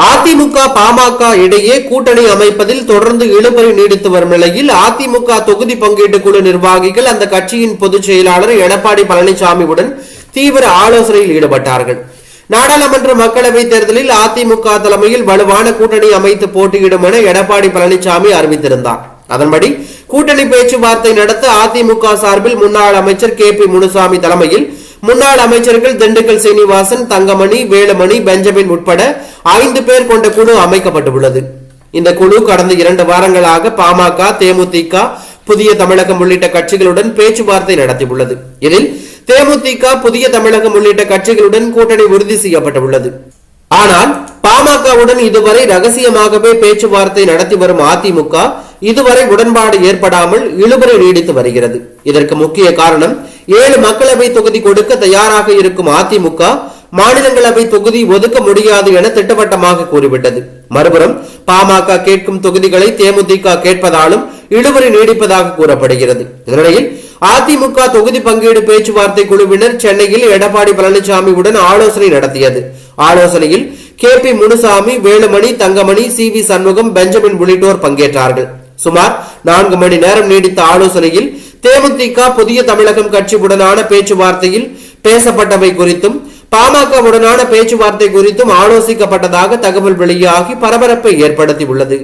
அதிமுக பாமக இடையே கூட்டணி அமைப்பதில் தொடர்ந்து இழுபறி நீடித்து வரும் நிலையில் அதிமுக தொகுதி பங்கீட்டு குழு நிர்வாகிகள் அந்த கட்சியின் பொதுச் செயலாளர் எடப்பாடி பழனிசாமியுடன் தீவிர ஆலோசனையில் ஈடுபட்டார்கள். நாடாளுமன்ற மக்களவைத் தேர்தலில் அதிமுக தலைமையில் வலுவான கூட்டணி அமைத்து போட்டியிடும் என எடப்பாடி பழனிசாமி அறிவித்திருந்தார். அதன்படி கூட்டணி பேச்சுவார்த்தை நடத்த அதிமுக சார்பில் முன்னாள் அமைச்சர் KP முனுசாமி தலைமையில் முன்னாள் அமைச்சர்கள் திண்டுக்கல் சீனிவாசன், தங்கமணி, வேலுமணி, பெஞ்சமின் உட்பட 5 பேர் கொண்ட குழு அமைக்கப்பட்டுள்ளது. இந்த குழு கடந்த 2 வாரங்களாக பாமக, தேமுதிக, புதிய தமிழகம் உள்ளிட்ட கட்சிகளுடன் பேச்சுவார்த்தை நடத்தியுள்ளது. இதில் தேமுதிக, புதிய தமிழகம் உள்ளிட்ட கட்சிகளுடன் கூட்டணி உறுதி செய்யப்பட்டுள்ளது. ஆனால் பாமகவுடன் இதுவரை ரகசியமாகவே பேச்சுவார்த்தை நடத்தி வரும் அதிமுக இதுவரை உடன்பாடு ஏற்படாமல் இழுபறி நீடித்து வருகிறது. இதற்கு முக்கிய காரணம் 7 மக்களவை தொகுதி கொடுக்க தயாராக இருக்கும் அதிமுக மாநிலங்களவை தொகுதி ஒதுக்க முடியாது என திட்டவட்டமாக கூறிவிட்டது. மறுபுறம் பாமக கேட்கும் தொகுதிகளை தேமுதிக கேட்பதாலும் இழுபறி நீடிப்பதாக கூறப்படுகிறது. இதனிடையில் அதிமுக தொகுதி பங்கீடு பேச்சுவார்த்தை குழுவினர் சென்னையில் எடப்பாடி பழனிசாமியுடன் ஆலோசனை நடத்தியது. ஆலோசனையில் KP Munusamy, Velumani, Thangamani, CV Shanmugam, Benjamin உள்ளிட்டோர் பங்கேற்றார்கள். சுமார் 4 மணி நேரம் நீடித்த ஆலோசனையில் தேமுதிக, புதிய தமிழகம் கட்சியுடனான பேச்சுவார்த்தையில் பேசப்பட்டவை குறித்தும் பாமகவுடனான பேச்சுவார்த்தை குறித்தும் ஆலோசிக்கப்பட்டதாக தகவல் வெளியாகி பரபரப்பை ஏற்படுத்தியுள்ளது.